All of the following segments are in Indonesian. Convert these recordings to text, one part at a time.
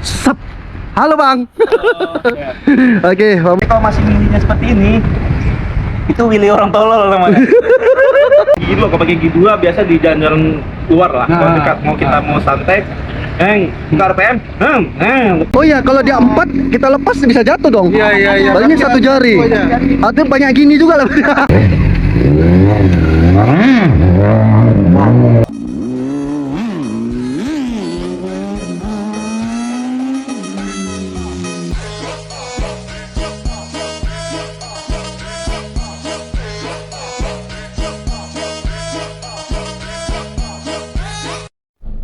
Sep. Halo Bang. Oke, Kalau masih mininya seperti ini, itu Willy orang tolol namanya. Gigi dua, kalau pakai gigi dua biasa di jalan-jalan luar lah. Kalau dekat kita mau santai, buka RPM, oh iya, kalau dia 4 kita lepas bisa jatuh dong. Iya. Palingnya satu jari. Atau banyak gini juga lah.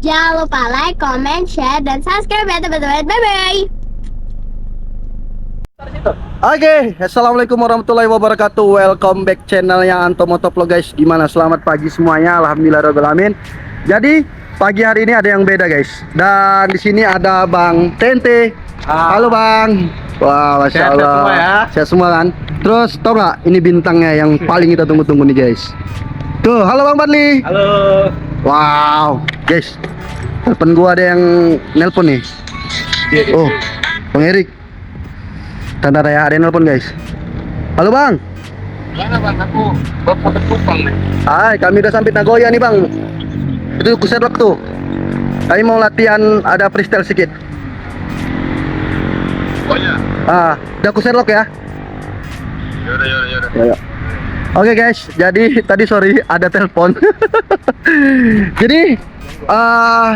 Jangan lupa like, comment, share, dan subscribe ya teman-teman. Bye-bye. Oke, assalamualaikum warahmatullahi wabarakatuh. Welcome back channelnya Anto Motovlog guys. Gimana? Selamat pagi semuanya. Alhamdulillahirobbilalamin. Jadi pagi hari ini ada yang beda guys. Dan di sini ada Bang Tente. Halo Bang. Wah, masya Allah. Semua ya. Sehat semua kan. Terus tau nggak? Ini bintangnya yang paling kita tunggu-tunggu nih guys. Tuh, halo Bang Badli. Halo. Wow, guys. Telepon gua ada yang nelpon nih. Oh, Bang Erik. Tanda ya, ada yang nelpon guys. Halo Bang. Mana Bang, aku bawa penumpang nih. Hai, kami udah sampai Nagoya nih Bang. Itu Kuserlok tuh. Kami mau latihan ada freestyle sedikit. Oh ya. Udah Kuserlok ya. Yaudah. Ya. Oke guys, jadi tadi sorry ada telepon. Jadi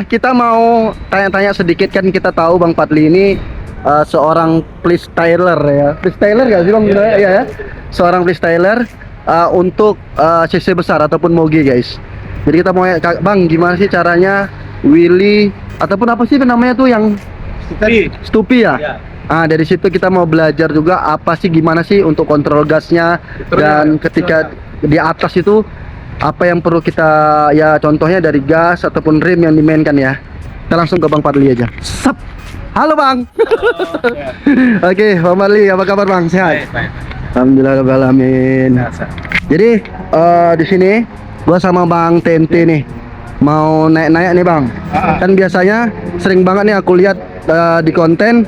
kita mau tanya-tanya sedikit, kan kita tahu Bang Fadli ini seorang freestyler ya. Freestyler gak sih Bang? Iya ya. Seorang freestyler untuk CC besar ataupun moge guys. Jadi kita mau Bang, gimana sih caranya Willy ataupun apa sih namanya tuh yang Stupi ya? Iya. Dari situ kita mau belajar juga apa sih, gimana sih untuk kontrol gasnya, dan ketika di atas itu apa yang perlu kita, ya contohnya dari gas ataupun rim yang dimainkan ya. Kita langsung ke Bang Fadli aja. Sep. Halo Bang. Oke, Bang Fadli, apa kabar Bang? Sehat? Baik. Alhamdulillahirobbilalamin. Jadi di sini gua sama Bang Tente nih mau naik-naik nih Bang. Kan biasanya sering banget nih aku lihat di konten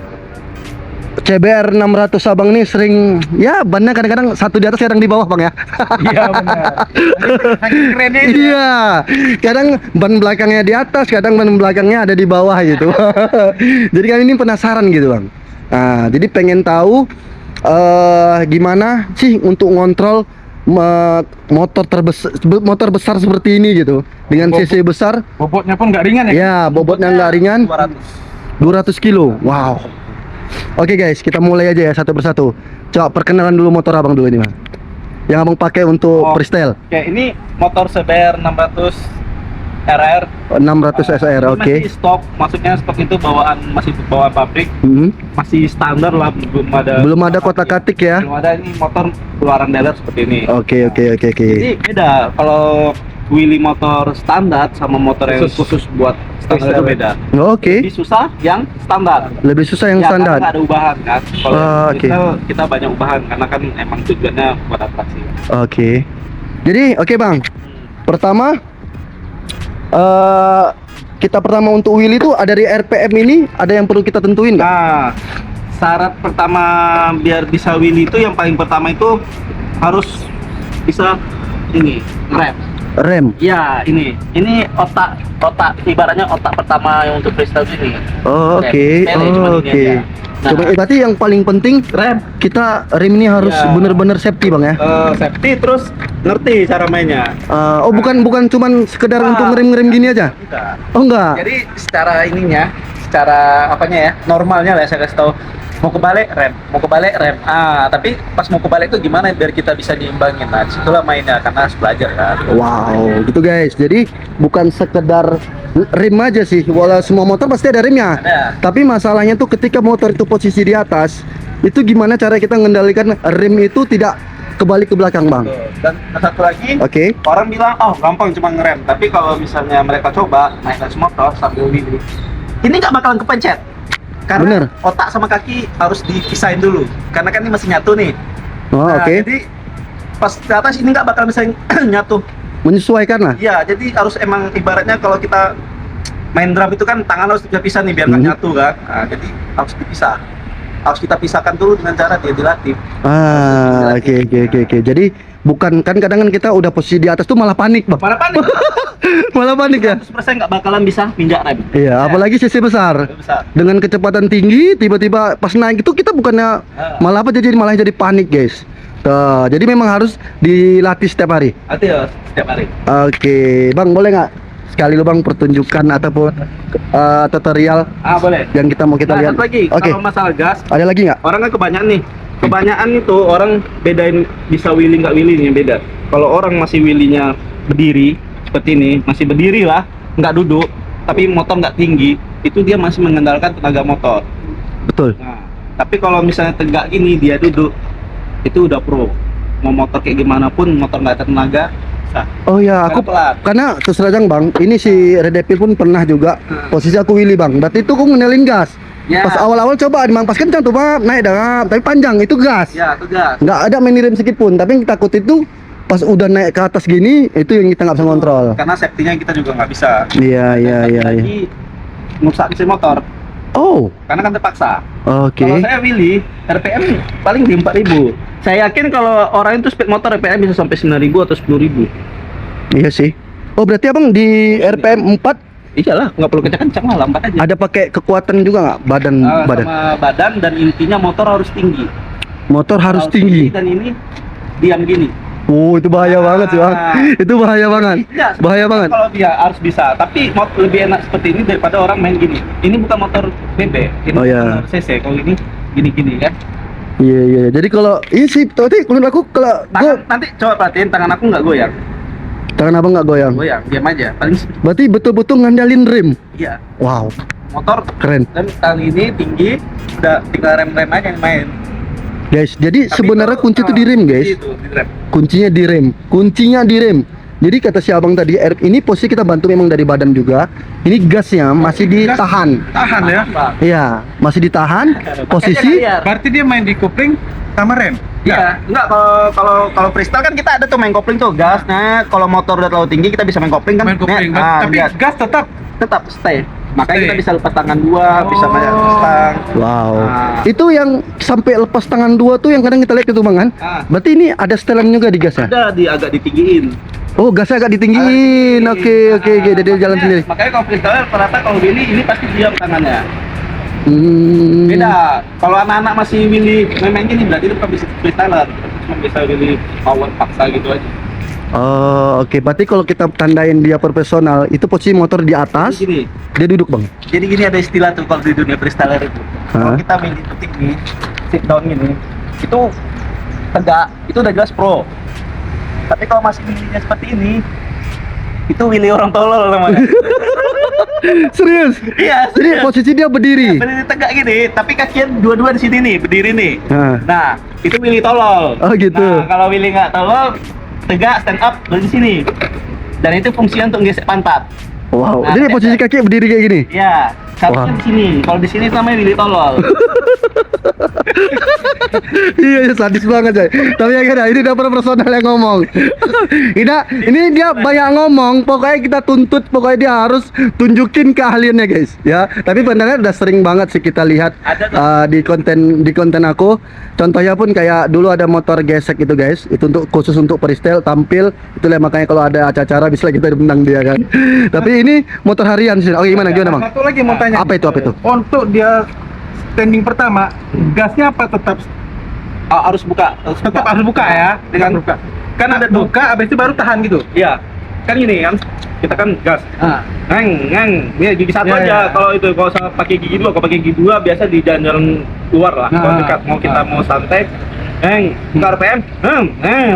CBR 600 abang nih sering ya bannya kadang-kadang satu di atas kadang di bawah Bang ya. Iya benar. Keren ini. Iya, kadang ban belakangnya di atas, kadang ban belakangnya ada di bawah gitu. Jadi kami ini penasaran gitu Bang. Nah, jadi pengen tahu gimana sih untuk ngontrol motor besar seperti ini gitu, dengan cc besar. Bobotnya pun nggak ringan ya? Ya, bobotnya nggak ringan. 200 kilo. Wow. Oke guys, kita mulai aja ya satu persatu. Coba perkenalan dulu motor abang dulu ini Bang, yang abang pakai untuk freestyle. Oke, ini motor CBR 600 RR 600 SR, oke. Masih stok, maksudnya stok itu masih bawaan pabrik. Masih standar lah, belum ada kotak-katik ya. Belum ada, ini motor keluaran dealer seperti ini. Oke. Jadi beda kalau Willy motor standar sama motor yang khusus buat standar itu beda. Oke. Lebih susah yang standar. Lebih susah yang Ya, standar. karena nggak ada ubahan kan. Kalau Oke. kita banyak ubahan karena kan emang tujuannya buat atraksi. Oke. Jadi oke Bang. Pertama kita pertama untuk Willy itu ada di RPM ini, ada yang perlu kita tentuin nggak? Nah, syarat pertama biar bisa Willy itu yang paling pertama itu harus bisa ini Rem. ya ini otak ibaratnya otak pertama yang untuk freestyle ini. Oh, oke. Oke. Nah, Coba berarti yang paling penting rem, kita rem ini harus Ya. bener-bener safety Bang ya. safety, terus ngerti cara mainnya. Oh, bukan cuman sekedar untuk ngerem-ngerem gini aja. Enggak. Oh enggak. Jadi secara ininya, secara apanya ya, normalnya lah saya kasih tahu. Mau kebalik rem. Tapi pas mau kebalik itu gimana biar kita bisa diimbangin. Nah, disitulah mainnya karena harus belajar kan. Wow, gitu guys. Jadi bukan sekedar rem aja sih. Walau semua motor pasti ada remnya. Ada. Tapi masalahnya tuh ketika motor itu posisi di atas, itu gimana cara kita mengendalikan rem itu tidak kebalik ke belakang Bang? Dan satu lagi, Oke. orang bilang, oh gampang cuma ngerem. Tapi kalau misalnya mereka coba naik atas motor sambil Willy, ini nggak bakalan kepencet. Karena Bener. otak sama kaki harus dipisahin dulu. Karena kan ini masih nyatu nih. Oh, Nah, oke. jadi pas di atas ini nggak bakal bisa nyatu. Menyesuaikan lah. Iya, jadi harus emang ibaratnya kalau kita main drum itu kan tangan harus dipisah nih biar nggak nyatu kan. Nah, jadi harus dipisah. Harus kita pisahkan dulu dengan cara dia dilatih. Oke. Jadi bukan kan kadang kan kita udah posisi di atas tuh malah panik, Bang. Malah panik. Malah panik ya. 100% nggak bakalan bisa minjak rem. Iya, apalagi sisi besar. Besar. Dengan kecepatan tinggi tiba-tiba pas naik itu kita bukannya malah apa malah jadi panik, guys. Tuh, jadi memang harus dilatih setiap hari. Hati ya setiap hari. Oke, Bang, boleh nggak sekali lu Bang pertunjukan ataupun tutorial Boleh. yang kita lihat? Satu lagi, Oke. kalau masalah gas, Ada lagi nggak? orang kan kebanyakan nih. Kebanyakan itu orang bedain bisa wheeling nggak wheeling beda. Kalau orang masih wheelingnya berdiri seperti ini, masih berdiri lah, nggak duduk, tapi motor nggak tinggi, itu dia masih mengandalkan tenaga motor. Betul. Nah, tapi kalau misalnya tegak gini dia duduk, itu udah pro. Mau motor kayak gimana pun, motor nggak ada tenaga, bisa. Oh ya, aku Pelan. karena terus terang Bang, ini si Red Devil pun pernah juga posisi aku Willy Bang. Berarti itu aku ngenelin gas. Ya. Pas awal-awal coba dimangpas kencang tuh Bang, naik dah, tapi panjang itu gas. Ya, tegas. Nggak ada main rem sedikit pun, tapi yang takut itu pas udah naik ke atas gini, itu yang kita nggak bisa kontrol. Karena safety-nya kita juga nggak bisa. Iya. Lagi ngerusak mesin motor, Oh, karena kan terpaksa. oke. Kalau saya Willy, RPM paling di 4.000. Saya yakin kalau orang itu speed motor RPM bisa sampai 9.000 atau 10.000. Iya sih. Oh, berarti Abang di RPM 4 Iyalah, nggak perlu kencang-kencang lah, lambat aja. ada pakai kekuatan juga nggak badan? Sama badan, dan intinya motor harus tinggi. Motor harus tinggi. Dan ini diam gini. Oh, itu bahaya banget sih Bang. Itu bahaya banget. Ya, Bahaya banget. Kalau dia harus bisa, tapi lebih enak seperti ini daripada orang main gini. Ini bukan motor BB, ini Oh, ya. motor CC. Kalau ini gini-gini kan. Iya. Jadi kalau ini sih, berarti menurut aku kalau Nanti coba perhatiin tangan aku nggak goyang. tangan Abang nggak goyang. Goyang, diam aja. Paling sedikit. Berarti betul-betul ngandalin rem. Iya. Wow, Motor keren. dan kali ini tinggi, udah tinggal rem-rem aja yang main. Guys, jadi Tapi sebenarnya itu, kunci itu di rem, guys. Itu, di rem. Kuncinya di rem. Kuncinya di rem. Jadi kata si Abang tadi, ini posisi kita bantu memang dari badan juga. Ini gasnya masih ditahan. Tahan ya. Iya, masih ditahan. Posisi Berarti dia main di kopling sama rem. Iya, enggak, kalau freestyle kan kita ada tuh main kopling tuh, gas. Nah, kalau motor udah terlalu tinggi kita bisa main kopling kan. Main kopling. Nah, Tapi gas. gas tetap. Tetap stay. Makanya Stay. kita bisa lepas tangan dua, bisa banyak stang. wow. Nah. Itu yang sampai lepas tangan dua tuh yang kadang kita lihat itu Bang kan. Ah. Berarti ini ada setelan juga di gasnya. Ada agak ditinggiin. Oh, gasnya agak ditinggiin. Oke. Jadi dia jalan sendiri. Makanya kalau freestyle rata kalau Willy ini pasti diam tangannya. Hmm. Beda. Kalau anak-anak masih Willy main gini berarti itu bukan bisa freestyler. Cuma bisa Willy power paksa gitu aja. Oh, oke. Berarti kalau kita tandain dia profesional, itu posisi motor di atas, Gini. dia duduk Bang. Jadi gini ada istilah tuh kalau di dunia freestyler itu. Kalau Hah? kita main di titik nih, sit down gini, itu tegak, itu udah jelas pro. Tapi kalau masih Willy-nya seperti ini, itu Willy orang tolol namanya. Serius? Iya, Jadi serius. posisi dia berdiri. Berdiri tegak gini, tapi kakinya dua-dua di sini nih, berdiri nih. Nah. Nah, itu Willy tolol. Oh, gitu. Nah, kalau Willy nggak tolol, tegak, stand up, dari sini. Dan itu fungsinya untuk gesek pantat. Wow. Nah, Jadi posisi kaki berdiri kayak gini. Ya, harusnya Wah. di sini. Kalau di sini namanya Willy tolol. Iya, sadis banget coy. Tapi ya kan, ini udah profesional yang ngomong. ini dia banyak ngomong. Pokoknya kita tuntut, pokoknya dia harus tunjukin keahliannya guys. Ya. Tapi benernya udah sering banget sih kita lihat Ada tuh. di konten aku. Contohnya pun kayak dulu ada motor gesek itu guys. Itu untuk khusus untuk freestyle tampil. Itulah makanya kalau ada acara bisa kita menang dia kan. Tapi ini motor harian sih. Oke, gimana Bang? Satu lagi mau tanya. Apa itu? Untuk dia standing pertama, gasnya apa tetap Harus buka. tetap harus buka ya? Dengan buka. Kan ada tuh. Buka, habis itu baru tahan gitu. Iya. Kan gini kan. Kita kan gas. Ngang. Ini gigi satu Ya, aja. ya. Kalau itu kalau sama pakai gigi dua, kalau pakai gigi dua biasa di jalan-jalan luar lah. Kalau Nah. dekat mau kita mau santai. Buka RPM.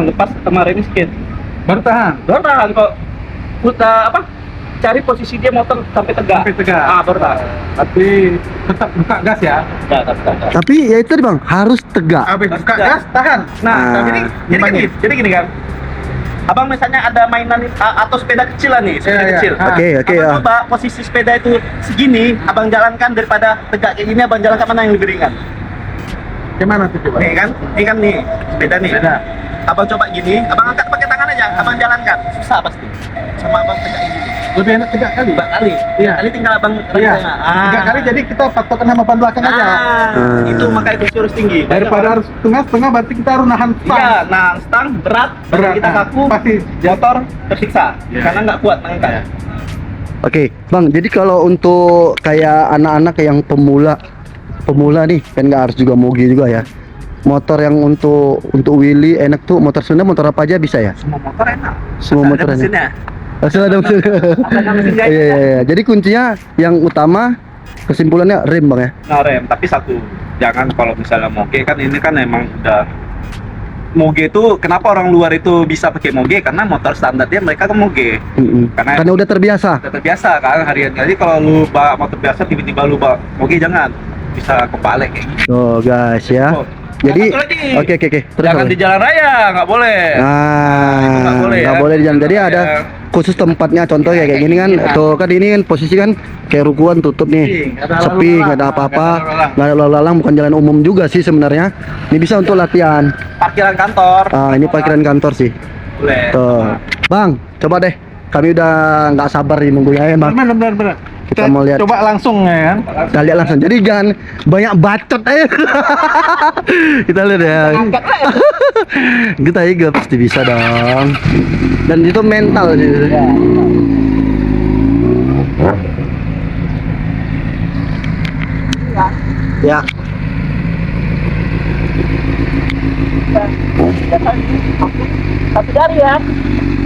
Lepas kemarin sedikit. Baru tahan. Baru tahan kok. Udah apa? Cari posisi dia motor sampai tegak. Sampai tegak. Baru tahan. Tapi tetap buka gas ya. Enggak, tegak. Tapi ya itu tadi Bang, harus tegak. Habis buka Tegak. gas, tahan. Nah, Ah. jadi gini kan. Abang misalnya ada mainan atau sepeda kecil lah nih, sepeda Iya, iya. kecil. Ah. Oke, Abang ya. coba posisi sepeda itu segini, abang jalankan daripada tegak kayak gini, abang jalankan mana yang lebih ringan? Gimana tuh coba? Nih kan nih sepeda nih. Sepeda. Abang coba gini, abang angkat pakai tangan aja, abang jalankan, susah pasti. Sama abang tegak ini. Lebih enak 3 kali. 2 kali. Iya. Kali tinggal abang Iya. rem. 3 kali jadi kita patokan sama ban belakang aja. Itu makanya kursi harus tinggi. Daripada harus setengah berarti kita harus nahan stang. Iya, nah stang berat, Berat, kita nah, kaku, pasti. motor tersiksa Iya. karena nggak kuat mengangkat. Iya. Oke, Bang. Jadi kalau untuk kayak anak-anak yang pemula nih, kan nggak harus juga moge juga ya. Motor yang untuk wheelie enak tuh motor Sunda, motor apa aja bisa ya? Semua motor enak. Semua Asal motor ada enak. mesinnya. Asal ada mesin. Ada mesin jahit. Iya, iya. Jadi kuncinya yang utama kesimpulannya rem, Bang ya. Nah, rem, tapi satu, jangan kalau misalnya moge kan ini kan emang udah moge itu kenapa orang luar itu bisa pakai moge karena motor standar dia mereka kan moge. Karena udah terbiasa. Udah terbiasa kan harian. Jadi kalau lu bawa motor biasa tiba-tiba lu bawa moge jangan bisa kebalik kayak gitu. Oh, guys ya. Oh. Jadi Satu lagi. oke. Terus Jangan apa? di jalan raya, nggak boleh. Nah, nggak boleh ya. nggak boleh di jalan. Jadi Iya. ada khusus tempatnya, contoh kayak gini kan. Iya. Tuh kan ini kan posisi kan kayak rukuan tutup nih, Nggak ada lalu sepi, lalang. nggak ada apa-apa, Nggak ada lalu lalang. nggak ada lalu lalang, bukan jalan umum juga sih sebenarnya. Ini bisa untuk latihan. Parkiran kantor. Ini parkiran kantor sih. Boleh. Tuh, Bang, coba deh. Kami udah nggak sabar nih nunggunya ya, Bang. Benar. Kita mau lihat. Coba langsung ya kan. Kita lihat langsung. Jadi jangan banyak bacot aja. Kita lihat ya. Kita juga pasti bisa dong. Dan itu mental sih. Ya. Satu jari ya.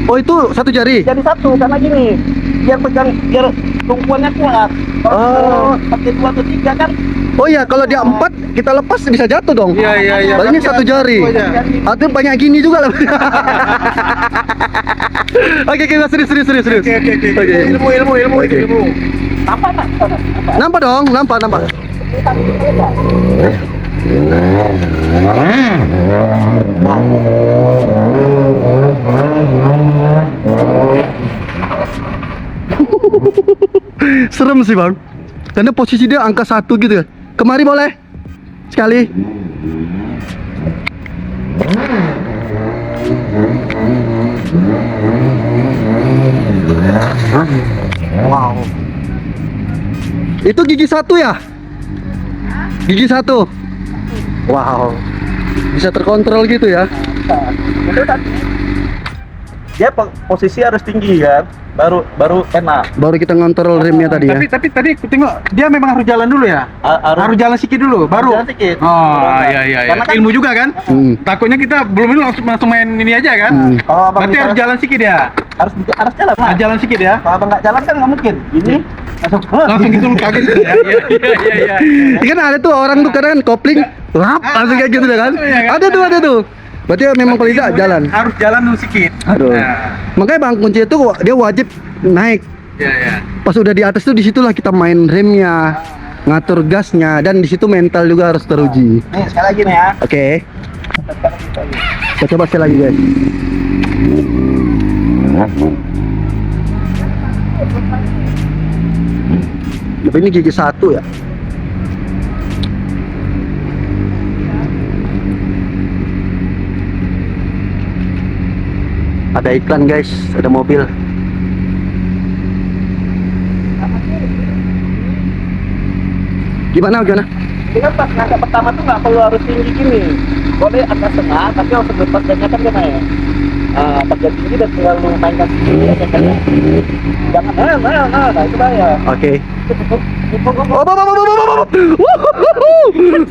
Oh itu satu jari. Jadi satu karena gini. Biar pegang biar tumpuannya kuat. Oh. Pakai 2 atau 3 kan. Oh iya, kalau dia 4 kita lepas bisa jatuh dong. Iya. Berarti ini satu jari. Satu aja. Atau banyak gini juga lah. Oke, kita serius. Oke. Oke. Ilmu. Oke. Nampak tak? Nampak dong, nampak. Serem sih, Bang. Karena posisi dia angka 1 gitu ya. Kemari boleh? Sekali. Wow. Itu gigi 1 ya? Gigi 1. Wow. Bisa terkontrol gitu ya. Dia posisi harus tinggi kan. Baru enak. Baru kita ngontrol remnya tadi ya. Tapi tadi aku tengok dia memang harus jalan dulu ya. Harus jalan sedikit dulu, baru. Jalan sedikit. Oh, Baru. iya. Karena kan- Ilmu juga kan? Takutnya kita belum ini langsung main ini aja kan? Kalau abang Berarti bisa- harus jalan sedikit ya. harus jalan. Nah, Jalan sedikit ya. kalau abang nggak jalan kan nggak mungkin. Ini Langsung gitu kaget gitu ya. Iya. Kan ada tuh orang tuh kadang kopling, lap, langsung kayak gitu deh kan. Iya kan? Ada tuh. Berarti memang kalau tidak jalan. Harus jalan dulu sedikit. Aduh. Nah, Makanya Bang kunci itu dia wajib naik. iya. Pas udah di atas tuh disitulah kita main remnya, ngatur gasnya, dan di situ mental juga harus teruji. nih sekali lagi nih ya. Oke. Kita coba sekali lagi guys. Tapi ini gigi 1 ya. Ada iklan guys, ada mobil. Gimana? Ini kan pas ngangkat pertama tuh nggak perlu harus tinggi gini. Boleh atas tengah, tapi harus lepas gannya kan dia naik. Pas jadi tinggi dan tinggal lu mainkan sendiri aja kan. Jangan, nah itu bahaya. Oke.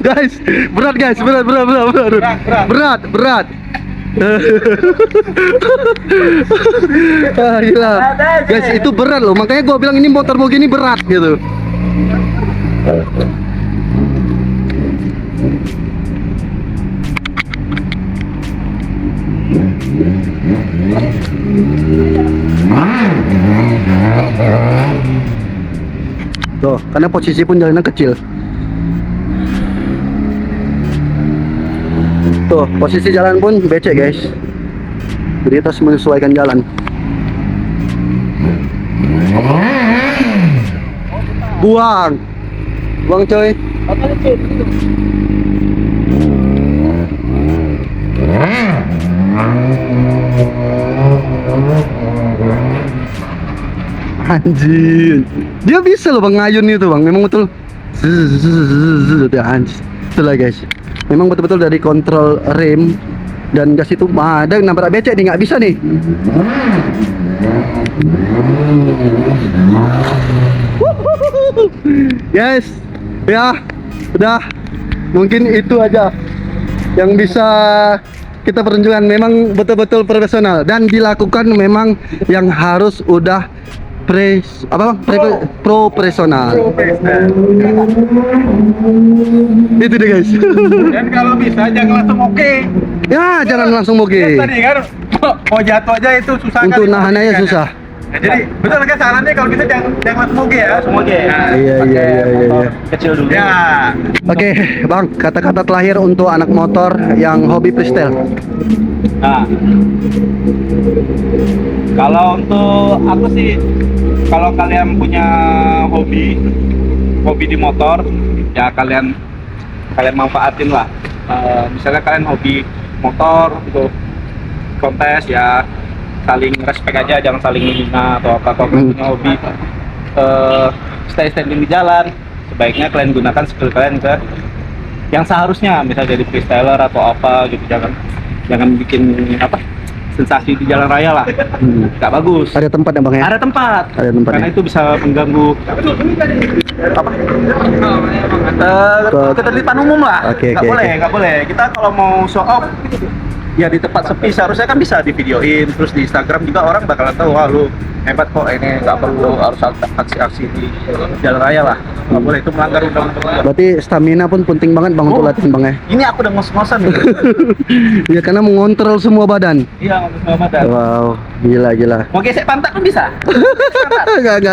Guys, berat guys, berat. Gila. Guys, itu berat loh. Makanya gua bilang ini motor begini berat gitu. Tuh, karena posisi pun jalanan kecil. Tuh, posisi jalan pun becek guys. Jadi kita harus menyesuaikan jalan. Buang coy. Anjir. Dia bisa loh Bang ngayun itu Bang. Memang betul. Anjir. Itulah guys. Memang betul-betul dari kontrol rem dan gas itu ada nabrak becek nih, nggak bisa nih. Guys, ya udah mungkin itu aja yang bisa kita perunjukkan. Memang betul-betul profesional dan dilakukan memang yang harus udah profesional. Itu deh guys. Dan kalau bisa jangan langsung oke. Ya jangan langsung moge. Tadi kan mau jatuh aja itu susah. Untuk kali. nahan aja susah. Ya, jadi betul kan sarannya kalau bisa jangan langsung oke ya. Langsung oke. Iya. Kecil dulu. Ya. Oke, Bang, kata-kata terakhir untuk anak motor yang hobi freestyle. Nah, kalau untuk aku sih, kalau kalian punya hobi di motor, ya kalian manfaatin lah. Misalnya kalian hobi motor untuk kontes, ya saling respect aja, jangan saling menghina atau apa. Kalau kalian punya hobi standing di jalan, sebaiknya kalian gunakan skill kalian ke yang seharusnya, misalnya jadi freestyler atau apa gitu. Jangan bikin sensasi di jalan raya lah, nggak bagus. Ada tempat ya Bang ya? Ada tempat karena itu bisa mengganggu ketertiban umum lah. Oke. Nggak boleh. Kita kalau mau show off ya di tempat sepi, seharusnya kan bisa divideoin, terus di Instagram juga orang bakalan tahu, wah lu hebat kok, ini nggak perlu harus aksi-aksi di jalan raya lah. Nggak boleh, itu melanggar undang-undang. Berarti stamina pun penting banget Bang untuk latihan Bang ya? Ini aku udah ngos-ngosan nih. Ya karena mengontrol semua badan. Iya, ngomong sama badan. Wow, gila. Mau gesek pantat pun bisa. Enggak.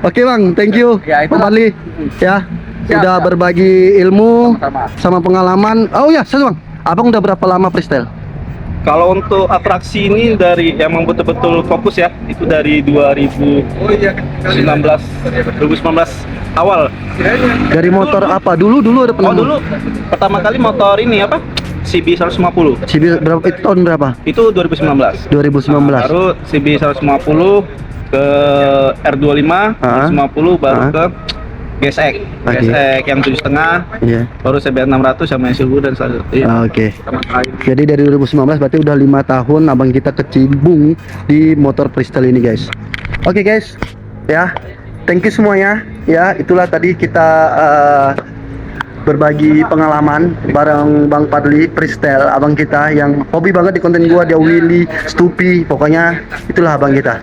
Oke Bang, thank you Ya, Bang Fadli. Ya, Siap, udah siap. berbagi ilmu Sama-sama. sama pengalaman. Oh ya, satu Bang. Abang udah berapa lama freestyle? Kalau untuk atraksi ini dari emang betul-betul fokus ya, itu dari 2019 awal. Dari motor apa? Dulu ada pernah? Dulu pertama kali motor ini apa? CB 150. CB berapa? Itu tahun berapa? Itu 2019. 2019. Baru CB 150 ke R25, 150 baru ke GSX. Oke. GSX yang 7,5, Iya. baru CB 600 sama SUV dan selanjutnya. Oke. Sama lain. Jadi dari 2019 berarti udah 5 tahun abang kita kecimbung di motor freestyle ini guys. Oke guys, ya, thank you semuanya. Ya, itulah tadi kita berbagi pengalaman bareng Bang Fadli freestyle, abang kita yang hobi banget di konten gua, dia Willy, Stupi, pokoknya itulah abang kita.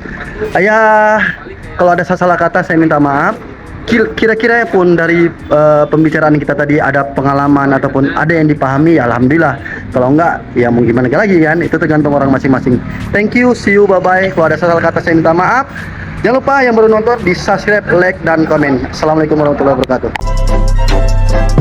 Ayah, kalau ada salah kata saya minta maaf. Kira-kira pun dari pembicaraan kita tadi ada pengalaman ataupun ada yang dipahami, ya alhamdulillah. Kalau enggak, ya mau gimana lagi kan, itu tergantung orang masing-masing. Thank you, see you, bye-bye. Kalau ada salah kata saya minta maaf. Jangan lupa yang baru nonton di subscribe, like, dan komen. Assalamualaikum warahmatullahi wabarakatuh.